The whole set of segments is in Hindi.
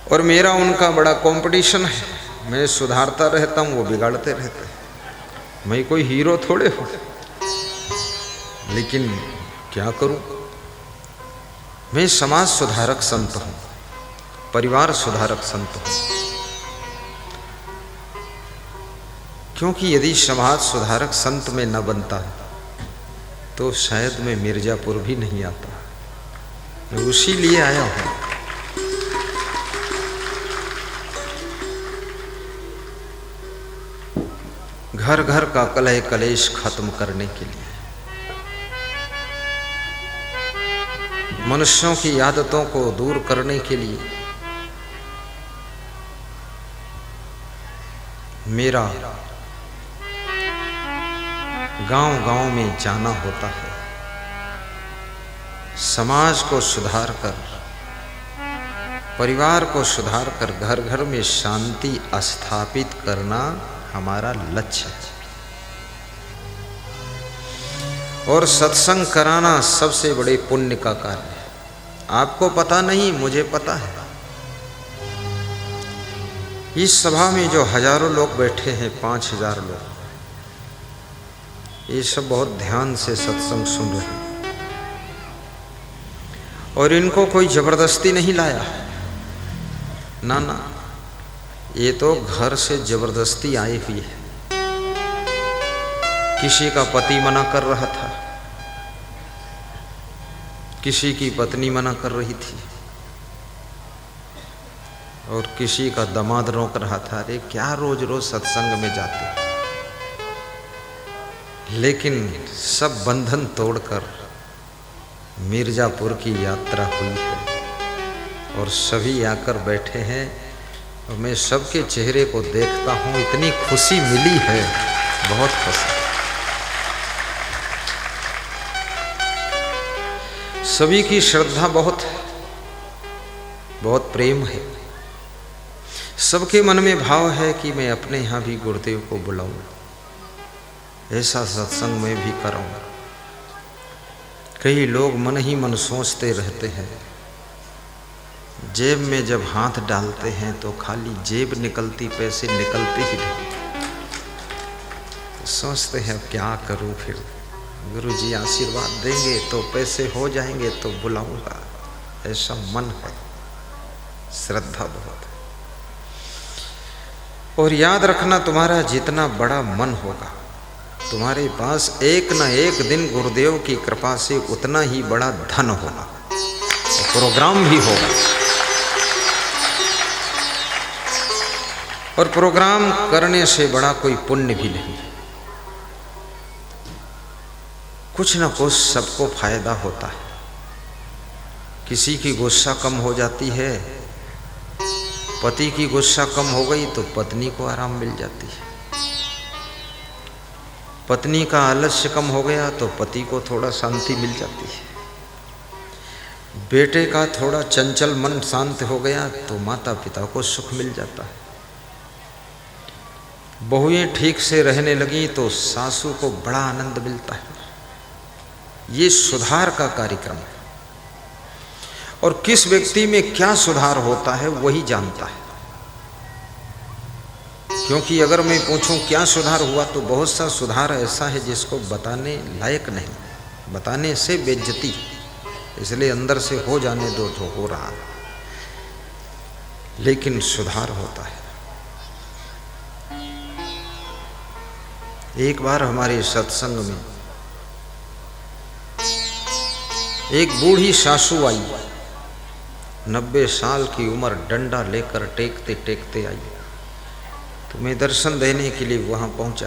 और मेरा उनका बड़ा कंपटीशन है। मैं सुधारता रहता हूँ, वो बिगाड़ते रहते हैं। मैं कोई हीरो थोड़े हूँ, लेकिन क्या करूँ, मैं समाज सुधारक संत हूँ, परिवार सुधारक संत हूँ। क्योंकि यदि समाज सुधारक संत में न बनता तो शायद मैं मिर्जापुर भी नहीं आता। मैं उसी लिए आया हूँ। घर घर का कलह कलेश खत्म करने के लिए, मनुष्यों की आदतों को दूर करने के लिए मेरा गांव-गांव में जाना होता है। समाज को सुधार कर, परिवार को सुधार कर घर घर में शांति स्थापित करना हमारा लक्ष्य है। और सत्संग कराना सबसे बड़े पुण्य का कार्य है। आपको पता नहीं, मुझे पता है। इस सभा में जो हजारों लोग बैठे हैं, 5000 लोग, ये सब बहुत ध्यान से सत्संग सुन रहे हैं। और इनको कोई जबरदस्ती नहीं लाया, ना ना, ये तो घर से जबरदस्ती आई हुई है। किसी का पति मना कर रहा था, किसी की पत्नी मना कर रही थी, और किसी का दामाद रोक रहा था, अरे क्या रोज रोज सत्संग में जाते। लेकिन सब बंधन तोड़कर मिर्जापुर की यात्रा हुई है और सभी आकर बैठे हैं। और मैं सबके चेहरे को देखता हूँ, इतनी खुशी मिली है, बहुत खुशी। सभी की श्रद्धा बहुत है, बहुत प्रेम है। सबके मन में भाव है कि मैं अपने यहाँ भी गुरुदेव को बुलाऊं, ऐसा सत्संग मैं भी कराऊं। कई लोग मन ही मन सोचते रहते हैं, जेब में जब हाथ डालते हैं तो खाली जेब निकलती, पैसे निकलते ही नहीं। सोचते हैं अब क्या करूं, फिर गुरुजी आशीर्वाद देंगे तो पैसे हो जाएंगे तो बुलाऊंगा, ऐसा मन है, श्रद्धा बहुत है। और याद रखना, तुम्हारा जितना बड़ा मन होगा, तुम्हारे पास एक न एक दिन गुरुदेव की कृपा से उतना ही बड़ा धन होगा, प्रोग्राम भी होगा। और प्रोग्राम करने से बड़ा कोई पुण्य भी नहीं। कुछ न कुछ सबको फायदा होता है। किसी की गुस्सा कम हो जाती है, पति की गुस्सा कम हो गई तो पत्नी को आराम मिल जाती है। पत्नी का आलस्य कम हो गया तो पति को थोड़ा शांति मिल जाती है। बेटे का थोड़ा चंचल मन शांत हो गया तो माता पिता को सुख मिल जाता है। बहुएं ठीक से रहने लगी तो सासू को बड़ा आनंद मिलता है। ये सुधार का कार्यक्रम है। और किस व्यक्ति में क्या सुधार होता है वही जानता है। क्योंकि अगर मैं पूछूं क्या सुधार हुआ तो बहुत सा सुधार ऐसा है जिसको बताने लायक नहीं, बताने से बेइज्जती, इसलिए अंदर से हो जाने दो जो हो रहा है। लेकिन सुधार होता है। एक बार हमारे सत्संग में एक बूढ़ी सासू आई, 90 साल की उम्र, डंडा लेकर टेकते टेकते आई। तो मैं दर्शन देने के लिए वहाँ पहुँचा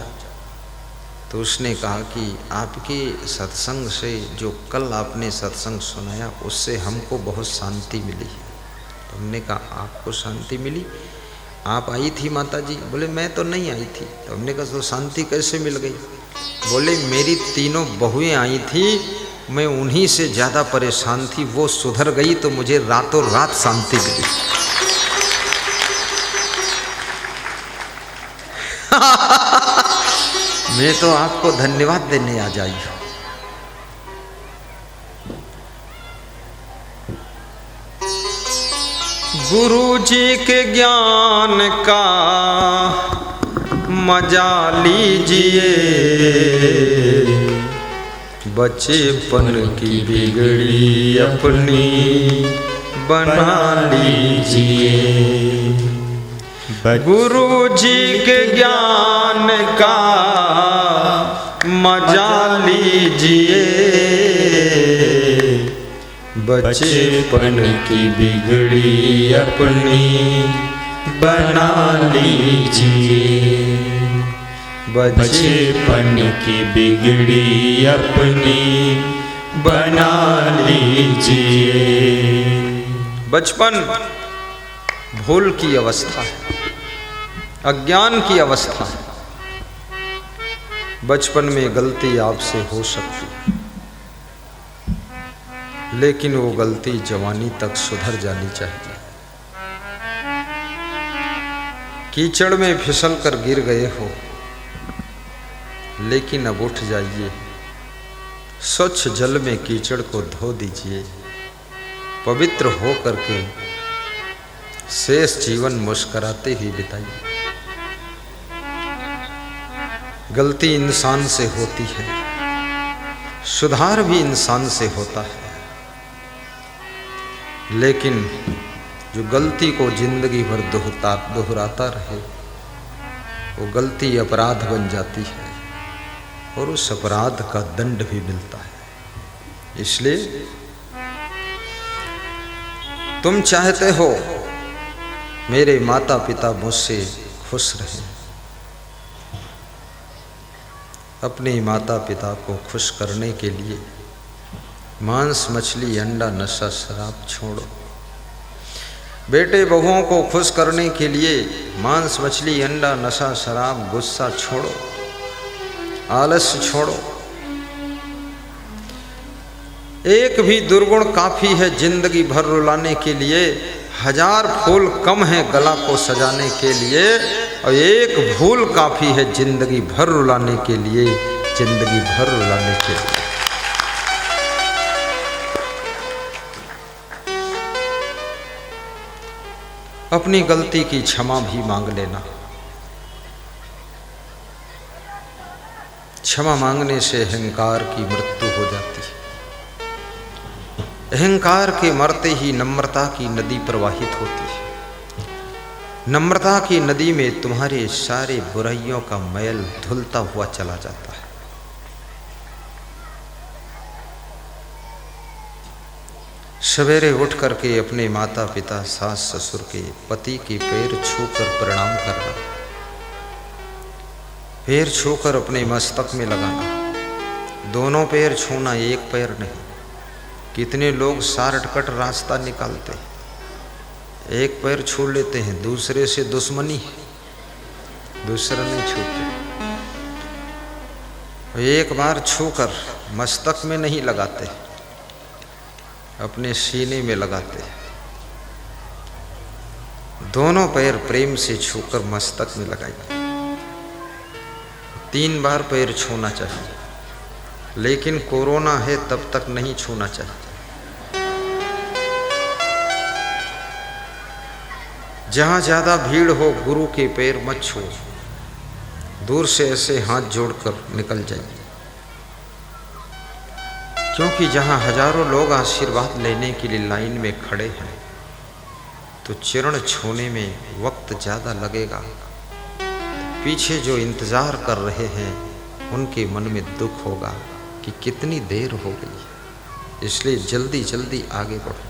तो उसने कहा कि आपके सत्संग से, जो कल आपने सत्संग सुनाया, उससे हमको बहुत शांति मिली। तो हमने कहा आपको शांति मिली? आप आई थी माता जी? बोले मैं तो नहीं आई थी। तो हमने कहा तो शांति कैसे मिल गई? बोले मेरी तीनों बहुएं आई थी, मैं उन्हीं से ज़्यादा परेशान थी, वो सुधर गई तो मुझे रातों रात शांति मिली। मैं तो आपको धन्यवाद देने आ जाई हूँ। गुरु जी के ज्ञान का मजा लीजिए, बचपन की बिगड़ी अपनी बना लीजिए। गुरु जी के ज्ञान का मजा लीजिए, बचपन की बिगड़ी अपनी बना लीजिए। बचपन की बिगड़ी अपनी बना लीजिए। बचपन भूल की अवस्था है, अज्ञान की अवस्था है। बचपन में गलती आपसे हो सकती है, लेकिन वो गलती जवानी तक सुधर जानी चाहिए। कीचड़ में फिसल कर गिर गए हो, लेकिन अब उठ जाइए। स्वच्छ जल में कीचड़ को धो दीजिए। पवित्र हो करके शेष जीवन मुस्कुराते ही बिताइए। गलती इंसान से होती है, सुधार भी इंसान से होता है, लेकिन जो गलती को जिंदगी भर दोहराता रहे, वो गलती अपराध बन जाती है और उस अपराध का दंड भी मिलता है। इसलिए तुम चाहते हो मेरे माता पिता मुझसे खुश रहें। अपने माता पिता को खुश करने के लिए मांस मछली अंडा नशा शराब छोड़ो। बेटे बहुओं को खुश करने के लिए मांस मछली अंडा नशा शराब गुस्सा छोड़ो, आलस्य छोड़ो। एक भी दुर्गुण काफी है जिंदगी भर रुलाने के लिए। 1000 फूल कम है गला को सजाने के लिए, और एक भूल काफी है जिंदगी भर रुलाने के लिए, जिंदगी भर रुलाने के लिए। अपनी गलती की क्षमा भी मांग लेना। क्षमा मांगने से अहंकार की मृत्यु हो जाती है। अहंकार के मरते ही नम्रता की नदी प्रवाहित होती है। नम्रता की नदी में तुम्हारे सारे बुराइयों का मैल धुलता हुआ चला जाता है। सवेरे उठ करके अपने माता पिता सास ससुर के पति के पैर छूकर प्रणाम करना, पैर छूकर अपने मस्तक में लगाना। दोनों पैर छूना, एक पैर नहीं। कितने लोग शॉर्टकट रास्ता निकालते हैं, एक पैर छू लेते हैं, दूसरे से दुश्मनी है, दूसरा नहीं छूते। एक बार छूकर मस्तक में नहीं लगाते, अपने सीने में लगाते हैं। दोनों पैर प्रेम से छूकर मस्तक में लगाइए। 3 बार पैर छूना चाहिए, लेकिन कोरोना है तब तक नहीं छूना चाहिए। जहाँ ज़्यादा भीड़ हो गुरु के पैर मत छू, दूर से ऐसे हाथ जोड़कर निकल जाइए। क्योंकि जहाँ हजारों लोग आशीर्वाद लेने के लिए लाइन में खड़े हैं, तो चरण छूने में वक्त ज़्यादा लगेगा। पीछे जो इंतज़ार कर रहे हैं उनके मन में दुख होगा कि कितनी देर हो गई। इसलिए जल्दी जल्दी आगे बढ़ो।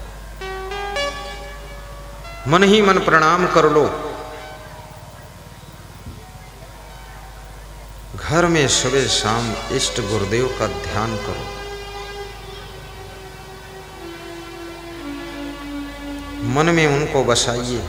मन ही मन प्रणाम कर लो। घर में सुबह शाम इष्ट गुरुदेव का ध्यान करो। मन में उनको बसाइए।